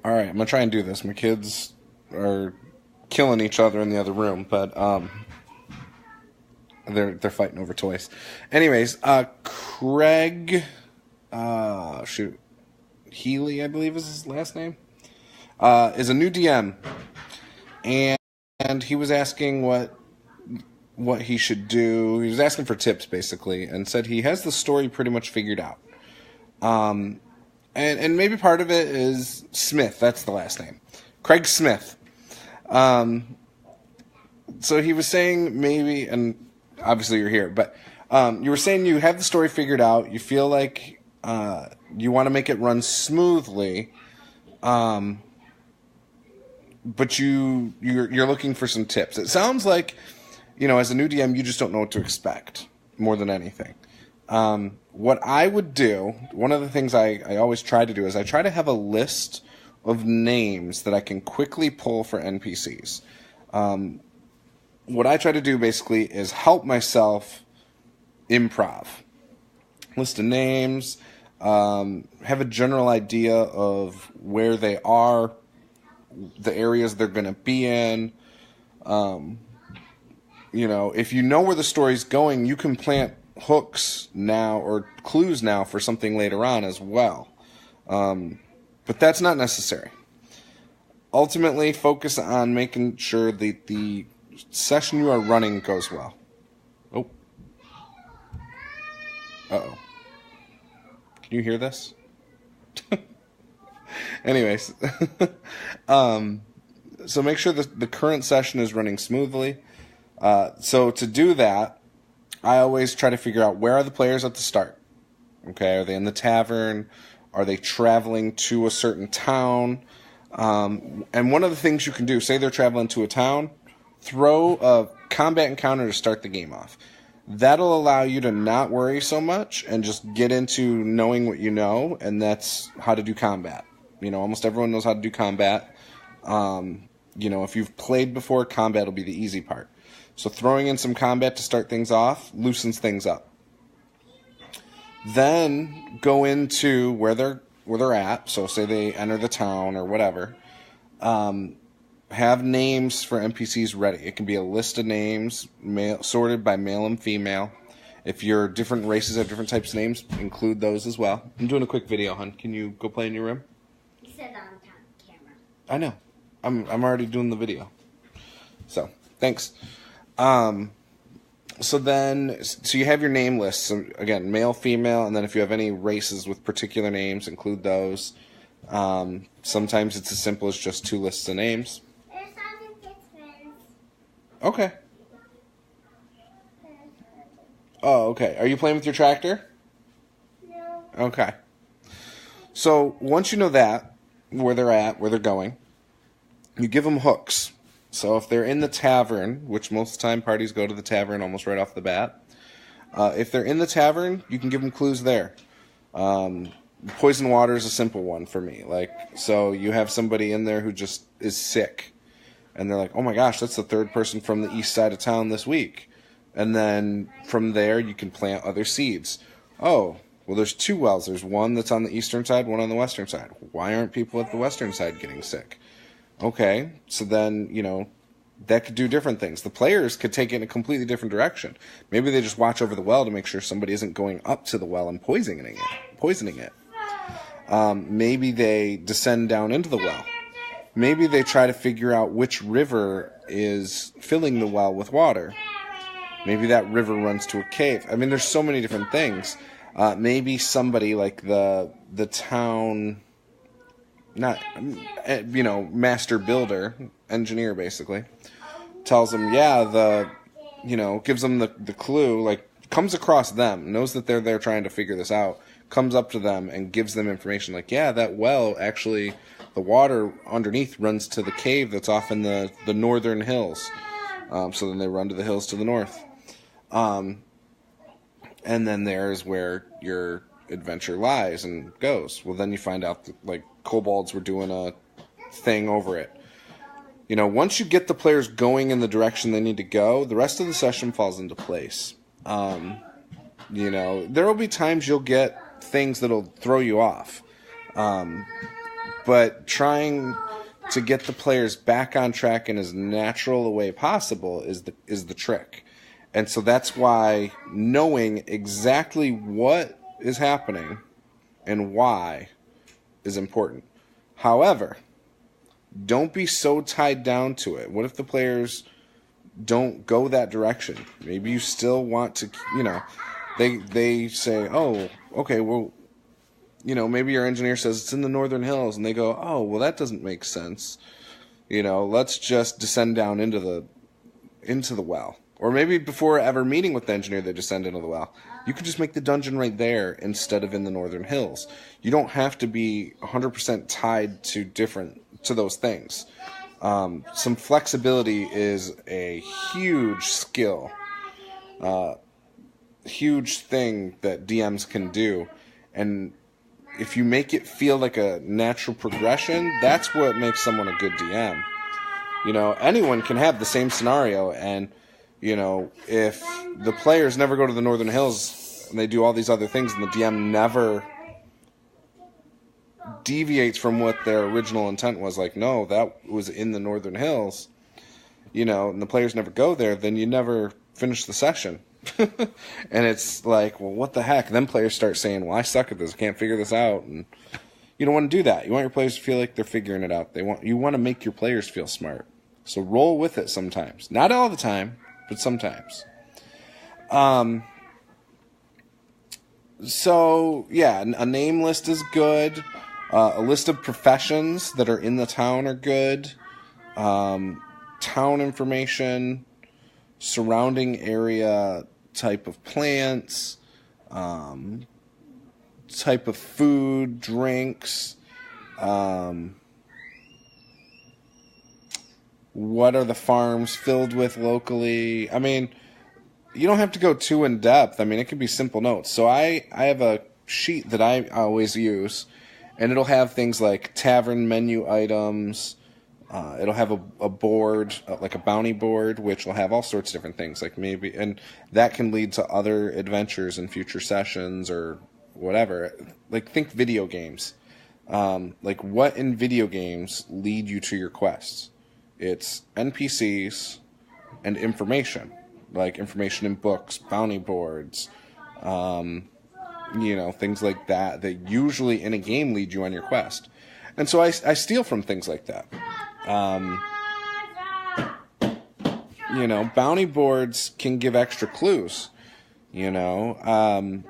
All right, I'm gonna try and do this. My kids are killing each other in the other room, but they're fighting over toys. Anyways, Craig, Healy, I believe is his last name, is a new DM, and he was asking what he should do. He was asking for tips basically, and said he has the story pretty much figured out. And maybe part of it is Smith. That's the last name. Craig Smith. So he was saying maybe, and obviously you're here, but you were saying you have the story figured out. You feel like you want to make it run smoothly, but you're looking for some tips. It sounds like, as a new DM, you just don't know what to expect more than anything. What I would do, one of the things I always try to do is I try to have a list of names that I can quickly pull for NPCs. What I try to do basically is help myself improv. List of names, have a general idea of where they are, the areas they're going to be in. If you know where the story's going, you can plant hooks now or clues now for something later on as well. But that's not necessary. Ultimately, focus on making sure that the session you are running goes well. Oh. Uh-oh. Can you hear this? Anyways. So make sure the current session is running smoothly. So to do that, I always try to figure out where are the players at the start. Okay, are they in the tavern? Are they traveling to a certain town? And one of the things you can do, say they're traveling to a town, throw a combat encounter to start the game off. That'll allow you to not worry so much and just get into knowing what you know, and that's how to do combat. Almost everyone knows how to do combat. If you've played before, combat will be the easy part. So throwing in some combat to start things off loosens things up. Then go into where they're at. So say they enter the town or whatever. Have names for NPCs ready. It can be a list of names sorted by male and female. If your different races have different types of names, include those as well. I'm doing a quick video, hon. Can you go play in your room? You said on camera. I know. I'm already doing the video. So, thanks. So you have your name list. So again, male, female, and then if you have any races with particular names, include those. Sometimes it's as simple as just 2 lists of names. Okay. Oh, okay. Are you playing with your tractor? No. Okay. So once you know that, where they're at, where they're going, you give them hooks. So if they're in the tavern, which most of the time parties go to the tavern almost right off the bat, if they're in the tavern, you can give them clues there. Poison water is a simple one for me. So you have somebody in there who just is sick, and they're like, oh my gosh, that's the 3rd person from the east side of town this week. And then from there, you can plant other seeds. Oh, well, there's 2 wells. There's one that's on the eastern side, one on the western side. Why aren't people at the western side getting sick? Okay, so then, that could do different things. The players could take it in a completely different direction. Maybe they just watch over the well to make sure somebody isn't going up to the well and poisoning it. Maybe they descend down into the well. Maybe they try to figure out which river is filling the well with water. Maybe that river runs to a cave. I mean, there's so many different things. Maybe somebody like the town, master builder, engineer basically, tells them, gives them the clue, comes across them, knows that they're there trying to figure this out, comes up to them and gives them information that well, actually, the water underneath runs to the cave that's off in the northern hills. So then they run to the hills to the north. And then there's where your adventure lies and goes. Well, then you find out that, kobolds were doing a thing over it. Once you get the players going in the direction they need to go, the rest of the session falls into place. There will be times you'll get things that'll throw you off. but trying to get the players back on track in as natural a way possible is the trick. And so that's why knowing exactly what is happening and why is important. However, don't be so tied down to it. What if the players don't go that direction? Maybe you still want to, they say, oh, okay, well, maybe your engineer says it's in the Northern Hills, and they go, oh, well, that doesn't make sense. Let's just descend down into the well. Or maybe before ever meeting with the engineer, they descend into the well. You could just make the dungeon right there instead of in the Northern Hills. You don't have to be 100% tied to those things. Some flexibility is a huge skill, huge thing that DMs can do. And if you make it feel like a natural progression, that's what makes someone a good DM. Anyone can have the same scenario, and if the players never go to the Northern Hills and they do all these other things and the DM never deviates from what their original intent was, like, no, that was in the Northern Hills, and the players never go there, then you never finish the session. And it's like, well, what the heck? Then players start saying, well, I suck at this, I can't figure this out. And you don't want to do that. You want your players to feel like they're figuring it out. You want to make your players feel smart. So roll with it sometimes. Not all the time, but sometimes. So, yeah, a name list is good. A list of professions that are in the town are good. Town information, surrounding area type of plants, type of food, drinks, what are the farms filled with locally. I mean, you don't have to go too in depth. I mean, it could be simple notes. So I have a sheet that I always use, and it'll have things like tavern menu items. It'll have a board, like a bounty board, which will have all sorts of different things, like maybe, and that can lead to other adventures in future sessions or whatever. Like, think video games. Like, what in video games lead you to your quests? It's NPCs and information, like information in books, bounty boards, things like that usually in a game lead you on your quest. And so I steal from things like that. Bounty boards can give extra clues. If,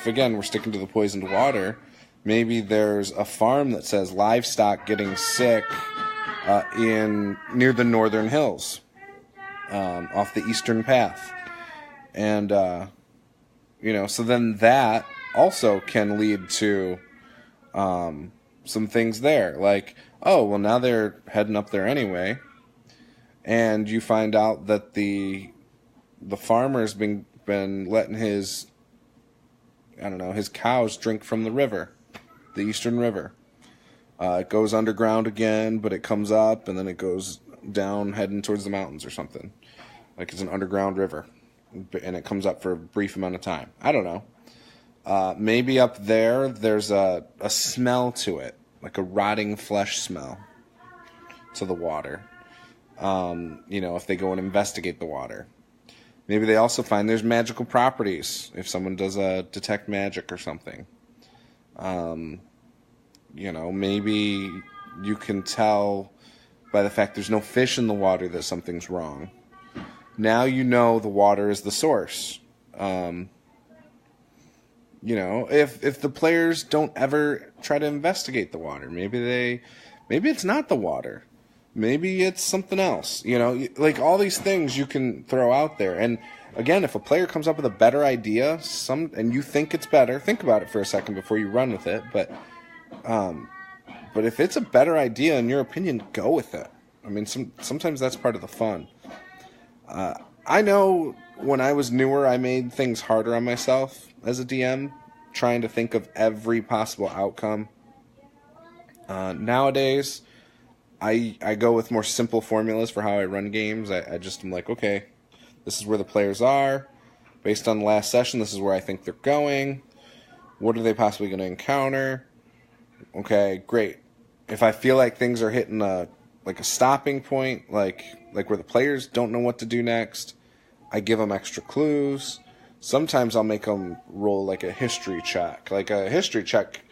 again, we're sticking to the poisoned water, maybe there's a farm that says livestock getting sick near the Northern Hills, off the Eastern Path. And, so then that also can lead to some things there. Like, oh, well, now they're heading up there anyway. And you find out that the farmer's been letting his cows drink from the river, the Eastern River. It goes underground again, but it comes up, and then it goes down, heading towards the mountains or something. Like, it's an underground river, and it comes up for a brief amount of time. I don't know. Maybe up there's a smell to it, like a rotting flesh smell to the water. If they go and investigate the water. Maybe they also find there's magical properties if someone does a detect magic or something. Maybe you can tell by the fact there's no fish in the water that something's wrong. Now you know the water is the source. If the players don't ever try to investigate the water, maybe it's not the water. Maybe it's something else. Like, all these things you can throw out there. And again, if a player comes up with a better idea, and you think it's better, think about it for a second before you run with it. But if it's a better idea in your opinion, go with it. I mean, sometimes that's part of the fun. I know when I was newer, I made things harder on myself as a DM, trying to think of every possible outcome. Nowadays, I go with more simple formulas for how I run games. I just am like, okay, this is where the players are. Based on the last session, this is where I think they're going. What are they possibly going to encounter? Okay, great. if I feel like things are hitting a stopping point, like where the players don't know what to do next, I give them extra clues. Sometimes I'll make them roll like a history check. Like a history check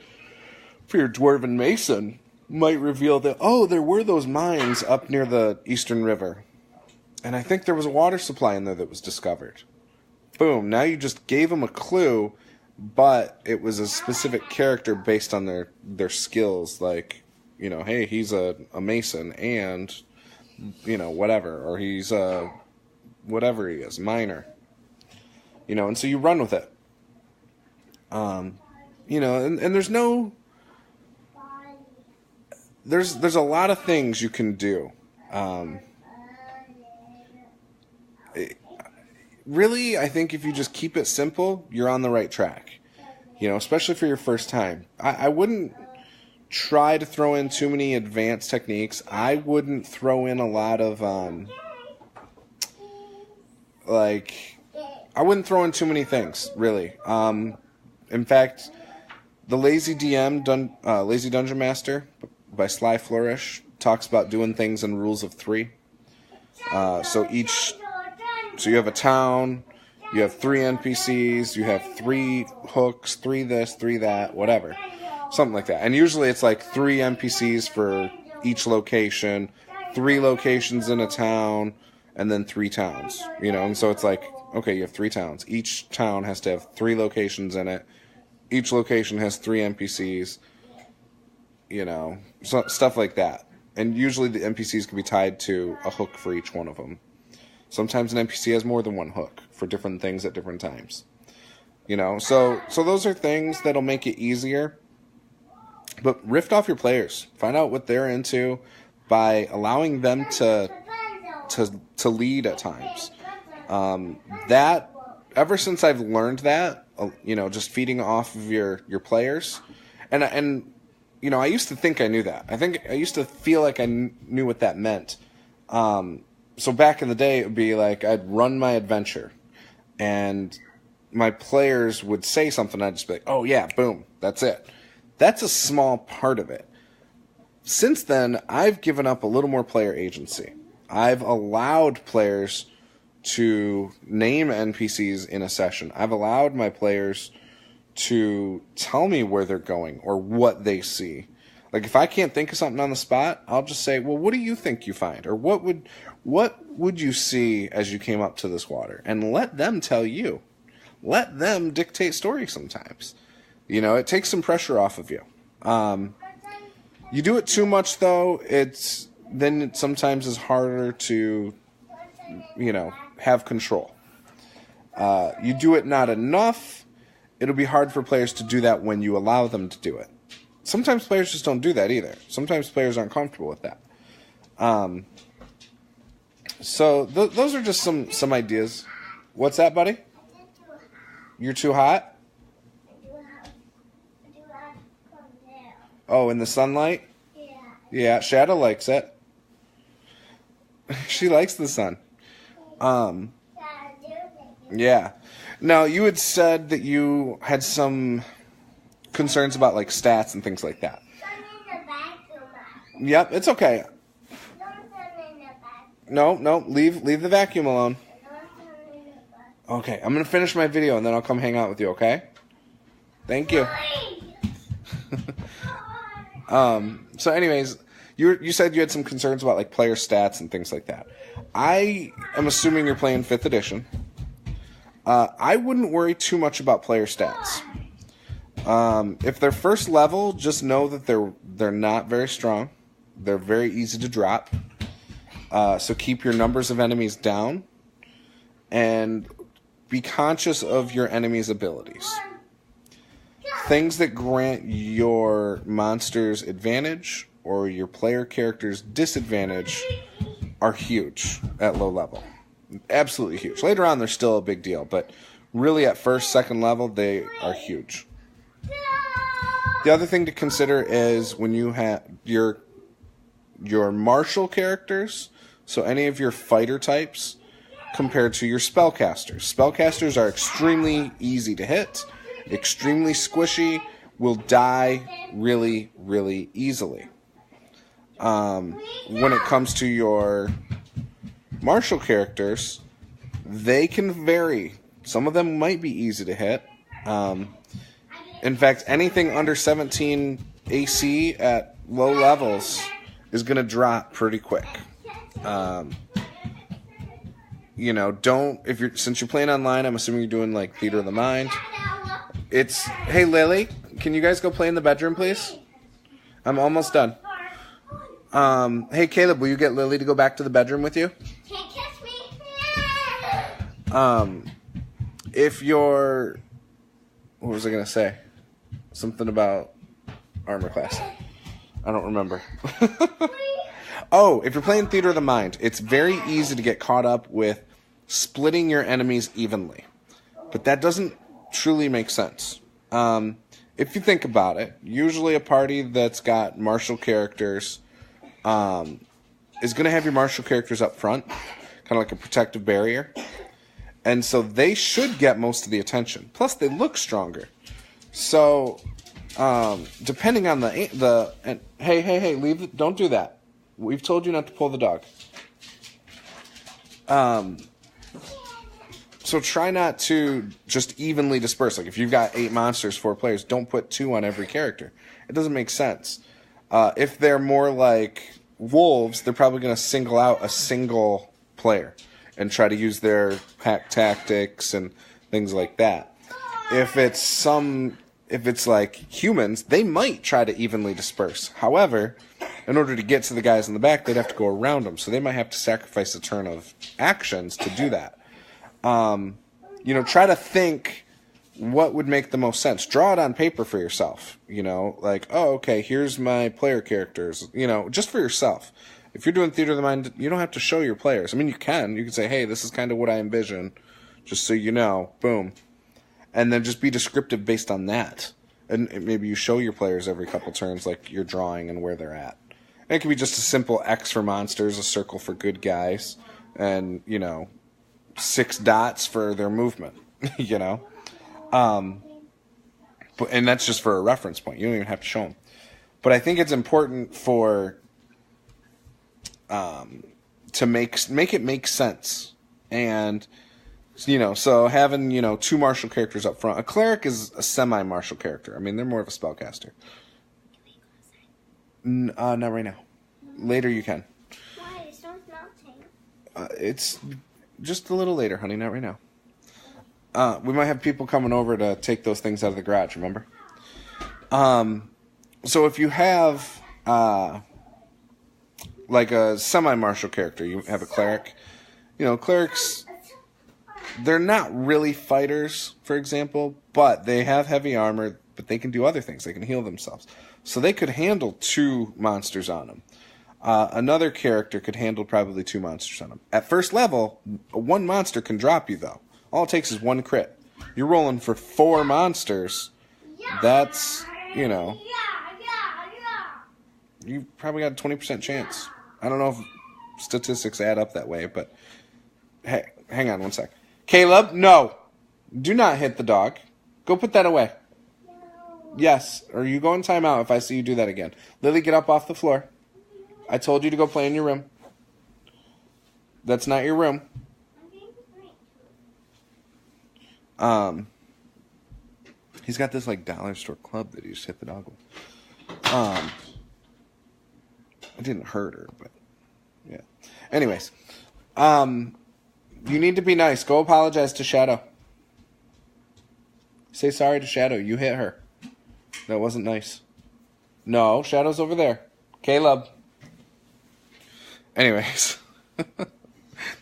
for your Dwarven Mason might reveal that, oh, there were those mines up near the Eastern River. And I think there was a water supply in there that was discovered. Boom, now you just gave them a clue, but it was a specific character based on their skills. Like, you know, hey, he's a mason and, you know, whatever. Or he's a whatever he is, miner. You know, and so you run with it. You know, and there's no... There's a lot of things you can do. Really, I think if you just keep it simple, you're on the right track. You know, especially for your first time. I wouldn't try to throw in too many advanced techniques. I wouldn't throw in a lot of, I wouldn't throw in too many things, really. In fact, the Lazy Dungeon Master by Sly Flourish talks about doing things in rules of 3. So you have a town, you have 3 NPCs, you have 3 hooks, 3 this, 3 that, whatever. Something like that. And usually it's like 3 NPCs for each location, 3 locations in a town, and then 3 towns. You know, and so it's like, okay, you have 3 towns. Each town has to have 3 locations in it. Each location has 3 NPCs. You know, stuff like that. And usually the NPCs can be tied to a hook for each one of them. Sometimes an NPC has more than one hook for different things at different times. You know, so those are things that'll make it easier. But riff off your players. Find out what they're into by allowing them to lead at times. That, ever since I've learned that, you know, just feeding off of your players, and you know, I used to think I knew that. I used to feel like I knew what that meant. So back in the day, it would be like I'd run my adventure, and my players would say something, and I'd just be like, oh yeah, boom, that's it. That's a small part of it. Since then, I've given up a little more player agency. I've allowed players to name NPCs in a session. I've allowed my players to tell me where they're going or what they see. Like, if I can't think of something on the spot, I'll just say, well, what do you think you find? Or what would you see as you came up to this water? And let them tell you. Let them dictate stories sometimes. You know, it takes some pressure off of you. You do it too much, though, then it sometimes is harder to, you know, have control. You do it not enough, it'll be hard for players to do that when you allow them to do it. Sometimes players just don't do that either. Sometimes players aren't comfortable with that. So those are just some ideas. What's that, buddy? You're too hot? Oh, in the sunlight? Yeah. Yeah, Shadow likes it. She likes the sun. Yeah. Now, you had said that you had some concerns about, like, stats and things like that. Yep, it's okay. No, leave the vacuum alone. Okay, I'm going to finish my video and then I'll come hang out with you, okay? Thank you. So anyways, you said you had some concerns about, like, player stats and things like that. I am assuming you're playing 5th edition. I wouldn't worry too much about player stats. If they're first level, just know that they're not very strong. They're very easy to drop. So keep your numbers of enemies down. And be conscious of your enemy's abilities. Things that grant your monsters advantage or your player character's disadvantage are huge at low level. Absolutely huge. Later on, they're still a big deal, but really at first, second level, they are huge. The other thing to consider is when you have your martial characters, so any of your fighter types, compared to your spellcasters. Spellcasters are extremely easy to hit, extremely squishy, will die really, really easily. When it comes to your martial characters, they can vary. Some of them might be easy to hit. In fact, anything under 17 AC at low levels is going to drop pretty quick. Since you're playing online, I'm assuming you're doing like Theater of the Mind. Hey Lily, can you guys go play in the bedroom, please? I'm almost done. Hey Caleb, will you get Lily to go back to the bedroom with you? Can't catch me. If you're... What was I going to say? Something about armor class. I don't remember. Oh, if you're playing Theater of the Mind, it's very easy to get caught up with splitting your enemies evenly. But that doesn't truly make sense. If you think about it, usually a party that's got martial characters is going to have your martial characters up front, kind of like a protective barrier. And so they should get most of the attention. Plus, they look stronger. So, depending on hey, leave. Don't do that. We've told you not to pull the dog. So try not to just evenly disperse. Like if you've got 8 monsters, 4 players, don't put 2 on every character. It doesn't make sense. If they're more like wolves, they're probably going to single out a single player and try to use their pack tactics and things like that. If it's like humans, they might try to evenly disperse. However, in order to get to the guys in the back, they'd have to go around them. So they might have to sacrifice a turn of actions to do that. Try to think what would make the most sense. Draw it on paper for yourself. Like, oh, okay, here's my player characters. Just for yourself. If you're doing Theater of the Mind, you don't have to show your players. I mean, you can. You can say, hey, this is kind of what I envision, just so you know. Boom. And then just be descriptive based on that. And maybe you show your players every couple turns, like you're drawing and where they're at. And it can be just a simple X for monsters, a circle for good guys, and, 6 dots for their movement, and that's just for a reference point. You don't even have to show them. But I think it's important for... to make it make sense. And, so having, 2 martial characters up front. A cleric is a semi-martial character. I mean, they're more of a spellcaster. Not right now. Later you can. Why? It's not melting. It's just a little later, honey, not right now. We might have people coming over to take those things out of the garage, remember? So if you have... like a semi-martial character, you have a cleric. Clerics, they're not really fighters, for example, but they have heavy armor, but they can do other things. They can heal themselves. So they could handle 2 monsters on them. Another character could handle probably 2 monsters on them. At first level, 1 monster can drop you, though. All it takes is 1 crit. You're rolling for 4 monsters. That's, you probably got a 20% chance. I don't know if statistics add up that way, but hey, hang on one sec. Caleb, no. Do not hit the dog. Go put that away. No. Yes, or you go in timeout if I see you do that again. Lily, get up off the floor. I told you to go play in your room. That's not your room. He's got this like dollar store club that he just hit the dog with. It didn't hurt her, but yeah. Anyways, you need to be nice. Go apologize to Shadow. Say sorry to Shadow. You hit her. That wasn't nice. No, Shadow's over there. Caleb. Anyways.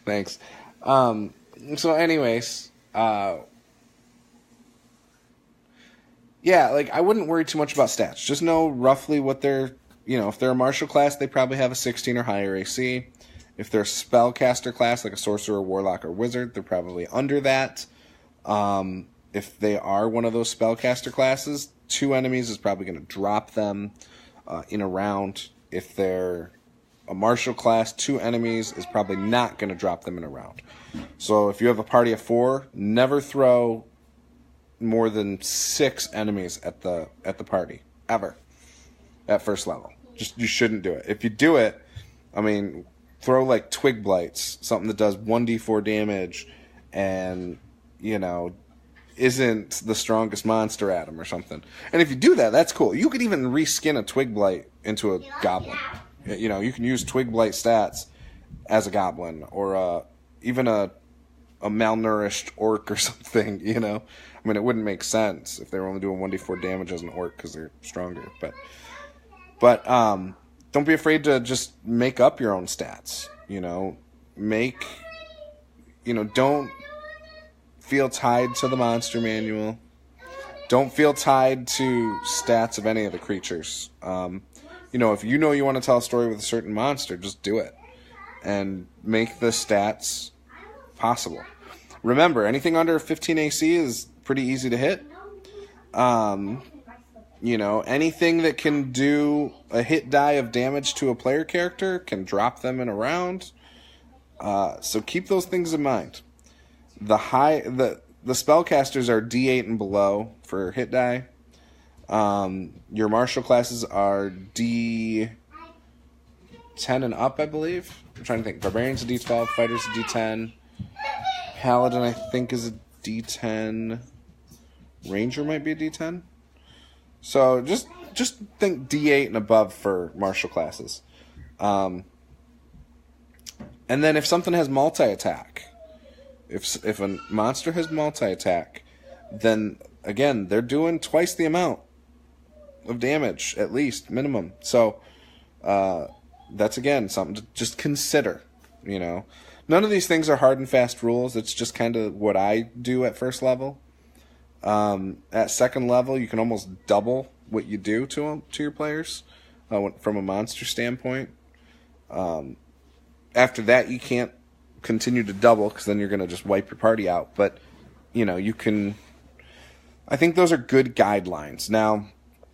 Thanks. So anyways, yeah, like I wouldn't worry too much about stats. Just know roughly what they're, if they're a martial class, they probably have a 16 or higher AC. If they're a spellcaster class, like a sorcerer, warlock, or wizard, they're probably under that. If they are one of those spellcaster classes, 2 enemies is probably going to drop them in a round. If they're a martial class, 2 enemies is probably not going to drop them in a round. So if you have a party of 4, never throw more than 6 enemies at the party ever at first level. Just you shouldn't do it. If you do it, I mean, throw like Twig Blights, something that does 1d4 damage, and isn't the strongest monster at him or something. And if you do that, that's cool. You could even reskin a Twig Blight into a goblin. You can use Twig Blight stats as a goblin, or even a malnourished orc or something. I mean, it wouldn't make sense if they were only doing 1d4 damage as an orc because they're stronger. But don't be afraid to just make up your own stats. Don't feel tied to the monster manual. Don't feel tied to stats of any of the creatures. If you want to tell a story with a certain monster, just do it. And make the stats possible. Remember, anything under 15 AC is pretty easy to hit. Anything that can do a hit die of damage to a player character can drop them in a round. So keep those things in mind. The spellcasters are D8 and below for hit die. Your martial classes are D10 and up, I believe. I'm trying to think. Barbarian's a D12, Fighter's a D10. Paladin, I think, is a D10. Ranger might be a D10. So just think D8 and above for martial classes. And then if something has multi-attack, if a monster has multi-attack, then again they're doing twice the amount of damage, at least minimum. So that's again something to just consider. None of these things are hard and fast rules. It's just kind of what I do at first level. At second level, you can almost double what you do to your players from a monster standpoint. After that, you can't continue to double because then you're going to just wipe your party out. But you can. I think those are good guidelines. Now,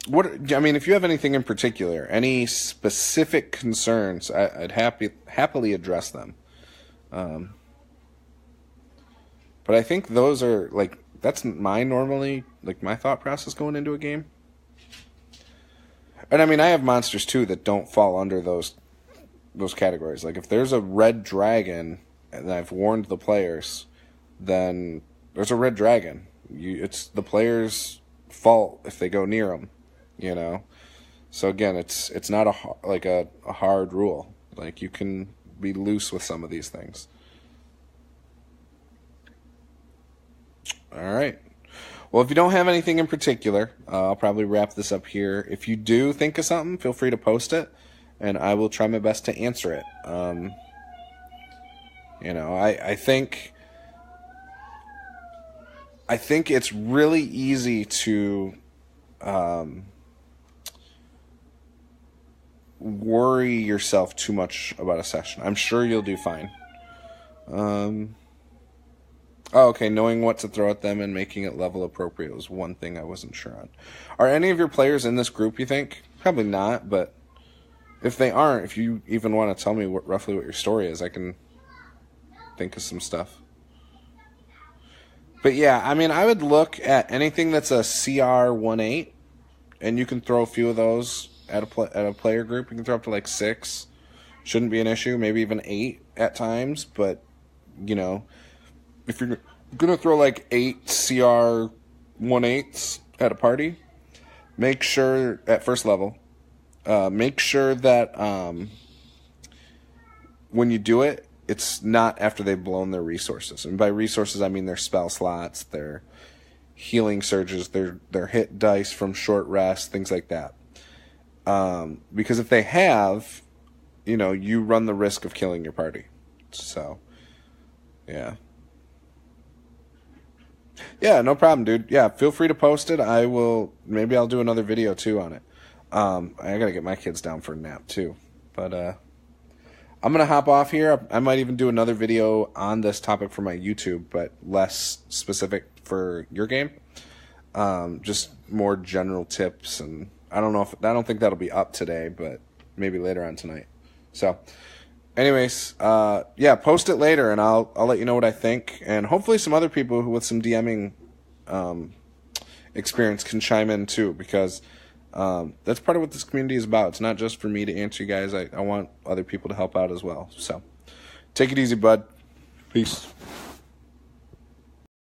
if you have anything in particular, any specific concerns, I'd happily address them. But I think those are that's my thought process going into a game. And I have monsters too that don't fall under those categories. Like if there's a red dragon and I've warned the players, then there's a red dragon. It's the player's fault if they go near them, So again, it's not a hard rule. You can be loose with some of these things. All right. Well, if you don't have anything in particular, I'll probably wrap this up here. If you do think of something, feel free to post it, and I will try my best to answer it. I think it's really easy to worry yourself too much about a session. I'm sure you'll do fine. Okay, knowing what to throw at them and making it level appropriate was one thing I wasn't sure on. Are any of your players in this group, you think? Probably not, but if they aren't, if you even want to tell me roughly what your story is, I can think of some stuff. But yeah, I would look at anything that's a CR 1-8, and you can throw a few of those at a player group. You can throw up to 6. Shouldn't be an issue, maybe even 8 at times, but, if you're going to throw 8 CR 1-8s at a party, make sure, at first level, make sure that when you do it, it's not after they've blown their resources. And by resources, I mean their spell slots, their healing surges, their hit dice from short rest, things like that. Because if they have, you run the risk of killing your party. So, yeah. Yeah, no problem, dude. Yeah, feel free to post it. Maybe I'll do another video too on it. I gotta get my kids down for a nap too. But I'm gonna hop off here. I might even do another video on this topic for my YouTube, but less specific for your game. Just more general tips, and I don't think that'll be up today, but maybe later on tonight. So, anyways, yeah, post it later, and I'll let you know what I think, and hopefully some other people with some DMing experience can chime in too, because That's part of what this community is about. It's not just for me to answer you guys. I want other people to help out as well. So take it easy, bud. Peace.